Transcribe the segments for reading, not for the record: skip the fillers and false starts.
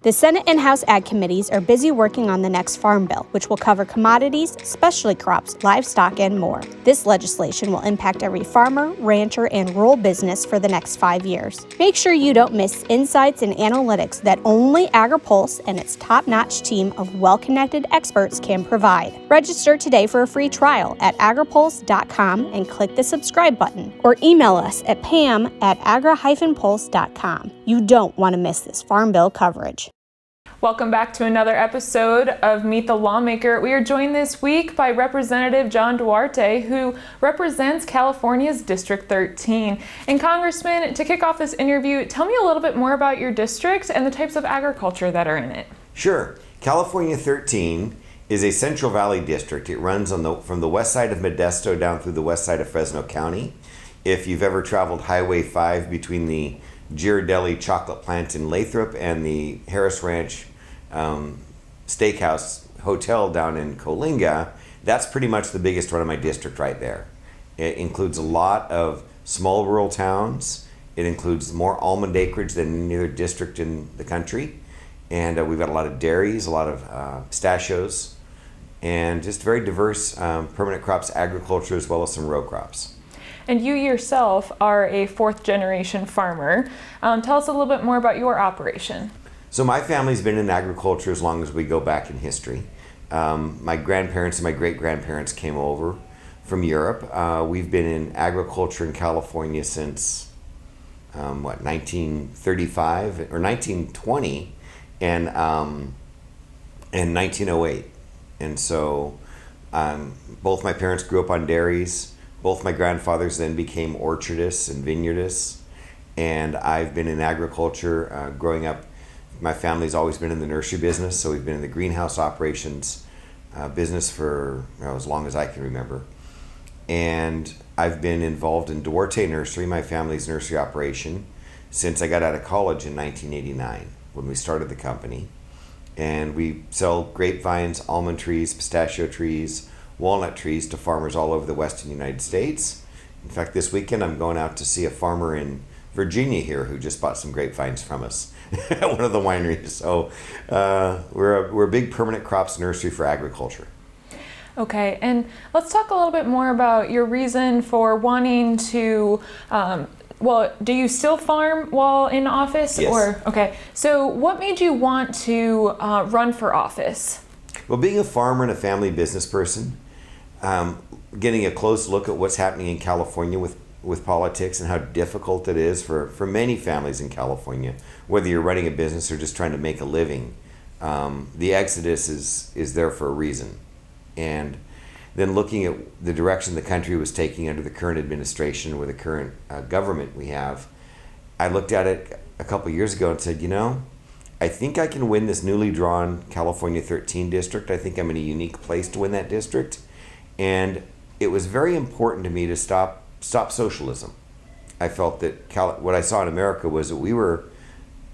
The Senate and House Ag Committees are busy working on the next Farm Bill, which will cover commodities, specialty crops, livestock, and more. This legislation will impact every farmer, rancher, and rural business for the next 5 years. Make sure you don't miss insights and analytics that only Agri-Pulse and its top-notch team of well-connected experts can provide. Register today for a free trial at agripulse.com and click the subscribe button, or email us at pam@agri-pulse.com. You don't want to miss this Farm Bill coverage. Welcome back to another episode of Meet the Lawmaker. We are joined this week by Representative John Duarte, who represents California's District 13. And Congressman, to kick off this interview, tell me a little bit more about your district and the types of agriculture that are in it. Sure. California 13 is a Central Valley district. It runs from the west side of Modesto down through the west side of Fresno County. If you've ever traveled Highway 5 between the Ghirardelli chocolate plant in Lathrop and the Harris Ranch Steakhouse Hotel down in Coalinga, that's pretty much the biggest one of my district right there. It includes a lot of small rural towns. It includes more almond acreage than any other district in the country. And we've got a lot of dairies, a lot of pistachios, and just very diverse permanent crops agriculture as well as some row crops. And you yourself are a fourth generation farmer. Tell us a little bit more about your operation. So my family's been in agriculture as long as we go back in history. My grandparents and my great-grandparents came over from Europe. We've been in agriculture in California since, 1935 or 1920 and 1908. And so both my parents grew up on dairies. Both my grandfathers then became orchardists and vineyardists. And I've been in agriculture growing up. My family's always been in the nursery business, so we've been in the greenhouse operations business for as long as I can remember. And I've been involved in Duarte Nursery, my family's nursery operation, since I got out of college in 1989 when we started the company. And we sell grapevines, almond trees, pistachio trees, walnut trees to farmers all over the western United States. In fact, this weekend I'm going out to see a farmer in Virginia here who just bought some grapevines from us at one of the wineries. So we're a big permanent crops nursery for agriculture. Okay, and let's talk a little bit more about your reason for wanting to, do you still farm while in office? Yes. Okay, so what made you want to run for office? Well, being a farmer and a family business person, getting a close look at what's happening in California with politics and how difficult it is for many families in California, whether you're running a business or just trying to make a living. The exodus is there for a reason. And then looking at the direction the country was taking under the current administration with the current government we have, I looked at it a couple years ago and said, I think I can win this newly drawn California 13 district. I think I'm in a unique place to win that district. And it was very important to me to stop socialism. I felt that what I saw in America was that we were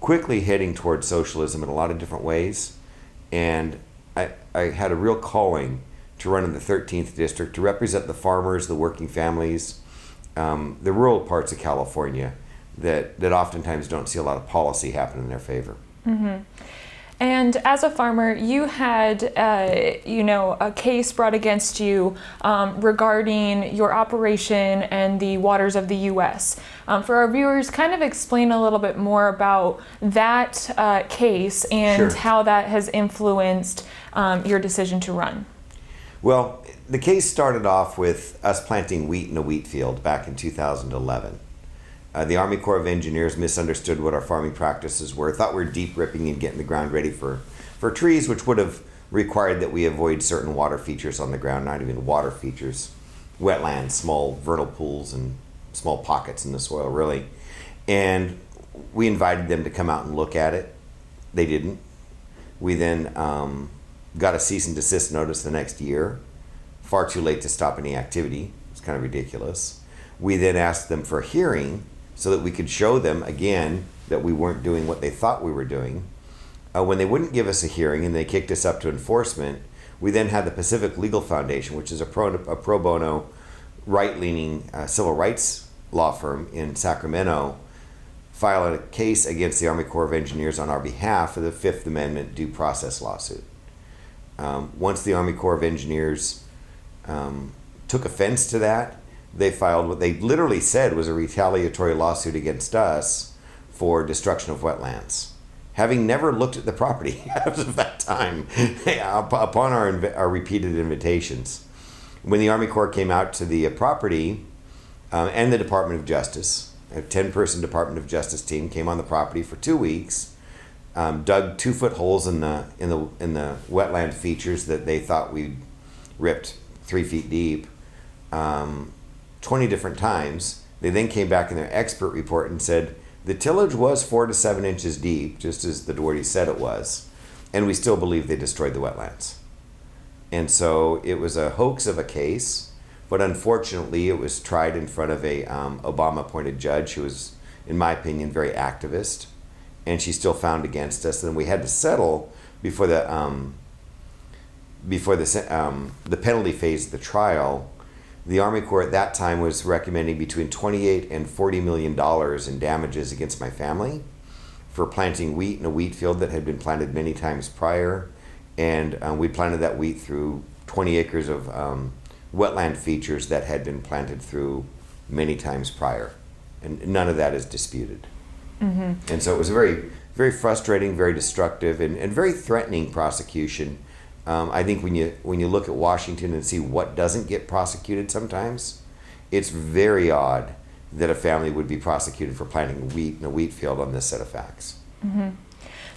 quickly heading towards socialism in a lot of different ways. And I had a real calling to run in the 13th district to represent the farmers, the working families, the rural parts of California that oftentimes don't see a lot of policy happen in their favor. Mm-hmm. And as a farmer, you had, a case brought against you regarding your operation and the waters of the U.S. For our viewers, kind of explain a little bit more about that case and Sure. how that has influenced your decision to run. Well, the case started off with us planting wheat in a wheat field back in 2011. The Army Corps of Engineers misunderstood what our farming practices were, thought we were deep ripping and getting the ground ready for trees, which would have required that we avoid certain water features on the ground, not even water features, wetlands, small vernal pools and small pockets in the soil, really. And we invited them to come out and look at it. They didn't. We then got a cease and desist notice the next year, far too late to stop any activity. It's kind of ridiculous. We then asked them for a hearing so that we could show them again that we weren't doing what they thought we were doing. When they wouldn't give us a hearing and they kicked us up to enforcement, we then had the Pacific Legal Foundation, which is a pro bono, right-leaning civil rights law firm in Sacramento, file a case against the Army Corps of Engineers on our behalf for the Fifth Amendment due process lawsuit. Once the Army Corps of Engineers took offense to that, they filed what they literally said was a retaliatory lawsuit against us for destruction of wetlands. Having never looked at the property as of that time, upon our repeated invitations. When the Army Corps came out to the property, and the Department of Justice, a 10-person Department of Justice team came on the property for 2 weeks, dug 2-foot holes in the wetland features that they thought we'd ripped 3 feet deep, 20 different times. They then came back in their expert report and said the tillage was 4 to 7 inches deep, just as the Duarte said it was, and we still believe they destroyed the wetlands. And so it was a hoax of a case, but unfortunately it was tried in front of a Obama-appointed judge who was, in my opinion, very activist, and she still found against us, and we had to settle before the penalty phase of the trial. The Army Corps at that time was recommending between $28 and $40 million in damages against my family for planting wheat in a wheat field that had been planted many times prior. And we planted that wheat through 20 acres of wetland features that had been planted through many times prior. And none of that is disputed. Mm-hmm. And so it was a very, very frustrating, very destructive, and very threatening prosecution. I think when you look at Washington and see what doesn't get prosecuted sometimes, it's very odd that a family would be prosecuted for planting wheat in a wheat field on this set of facts. Mm-hmm.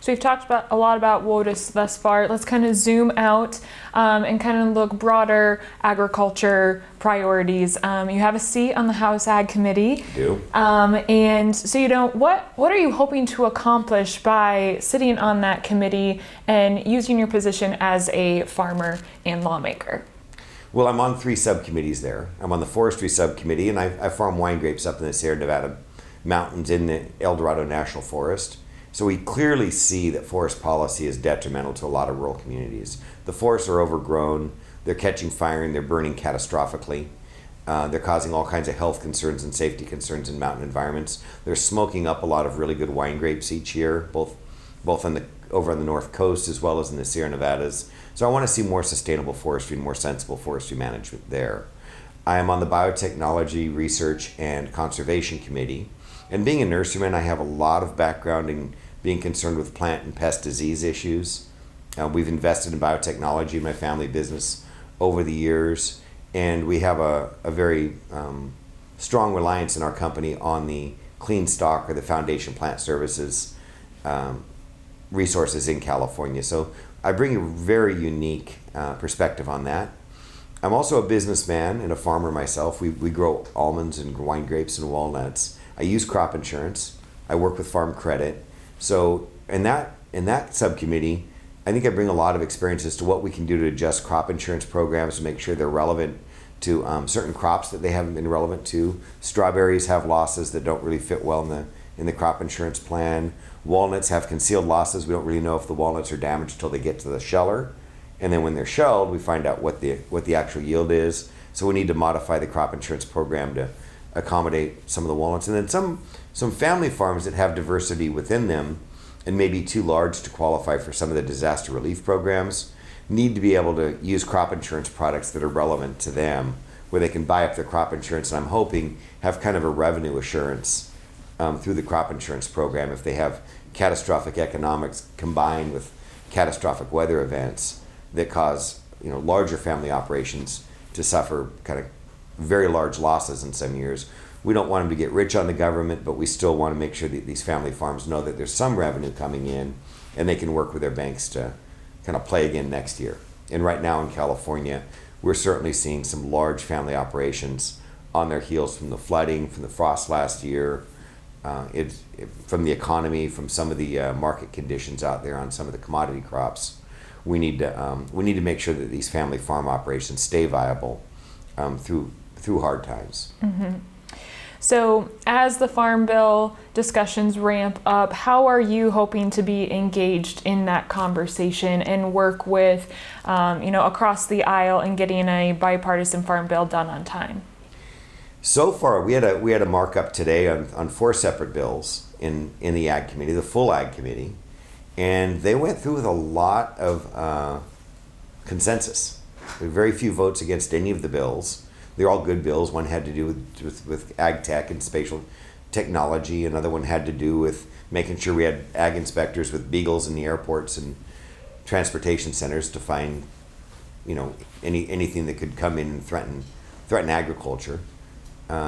So we've talked a lot about WOTUS thus far. Let's kind of zoom out and kind of look broader agriculture priorities. You have a seat on the House Ag Committee. I do. And so, what are you hoping to accomplish by sitting on that committee and using your position as a farmer and lawmaker? Well, I'm on 3 subcommittees there. I'm on the forestry subcommittee, and I farm wine grapes up in the Sierra Nevada mountains in the El Dorado National Forest. So we clearly see that forest policy is detrimental to a lot of rural communities. The forests are overgrown, they're catching fire, and they're burning catastrophically. They're causing all kinds of health concerns and safety concerns in mountain environments. They're smoking up a lot of really good wine grapes each year, both over on the North Coast as well as in the Sierra Nevadas. So I want to see more sustainable forestry and more sensible forestry management there. I am on the Biotechnology Research and Conservation Committee. And being a nurseryman, I have a lot of background in being concerned with plant and pest disease issues. We've invested in biotechnology in my family business over the years, and we have a very strong reliance in our company on the clean stock or the foundation plant services resources in California. So I bring a very unique perspective on that. I'm also a businessman and a farmer myself. We grow almonds and wine grapes and walnuts. I use crop insurance. I work with farm credit. So in that subcommittee, I think I bring a lot of experience as to what we can do to adjust crop insurance programs to make sure they're relevant to certain crops that they haven't been relevant to. Strawberries have losses that don't really fit well in the crop insurance plan. Walnuts have concealed losses. We don't really know if the walnuts are damaged until they get to the sheller. And then when they're shelled, we find out what the actual yield is. So we need to modify the crop insurance program to accommodate some of the walnuts. And then some family farms that have diversity within them and may be too large to qualify for some of the disaster relief programs need to be able to use crop insurance products that are relevant to them, where they can buy up their crop insurance, and I'm hoping have kind of a revenue assurance through the crop insurance program if they have catastrophic economics combined with catastrophic weather events that cause larger family operations to suffer kind of very large losses in some years. We don't want them to get rich on the government, but we still want to make sure that these family farms know that there's some revenue coming in and they can work with their banks to kind of play again next year. And right now in California, we're certainly seeing some large family operations on their heels from the flooding, from the frost last year, from the economy, from some of the market conditions out there on some of the commodity crops. We need to make sure that these family farm operations stay viable through hard times. Mm-hmm. So as the Farm Bill discussions ramp up, how are you hoping to be engaged in that conversation and work with, across the aisle in getting a bipartisan Farm Bill done on time? So far, we had a markup today on 4 separate bills in the Ag Committee, the full Ag Committee, and they went through with a lot of consensus. There were very few votes against any of the bills. They're all good bills. One had to do with ag tech and spatial technology. Another one had to do with making sure we had ag inspectors with beagles in the airports and transportation centers to find, anything that could come in and threaten agriculture.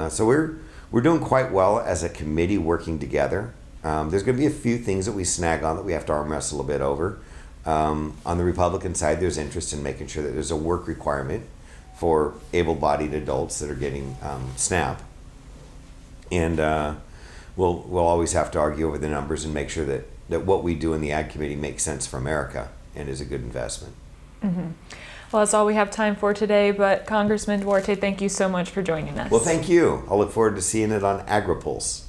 So we're doing quite well as a committee working together. There's going to be a few things that we snag on that we have to arm wrestle a bit over. On the Republican side, there's interest in making sure that there's a work requirement for able-bodied adults that are getting SNAP. And we'll always have to argue over the numbers and make sure that what we do in the Ag Committee makes sense for America and is a good investment. Mm-hmm. Well, that's all we have time for today, but Congressman Duarte, thank you so much for joining us. Well, thank you. I'll look forward to seeing it on Agri-Pulse.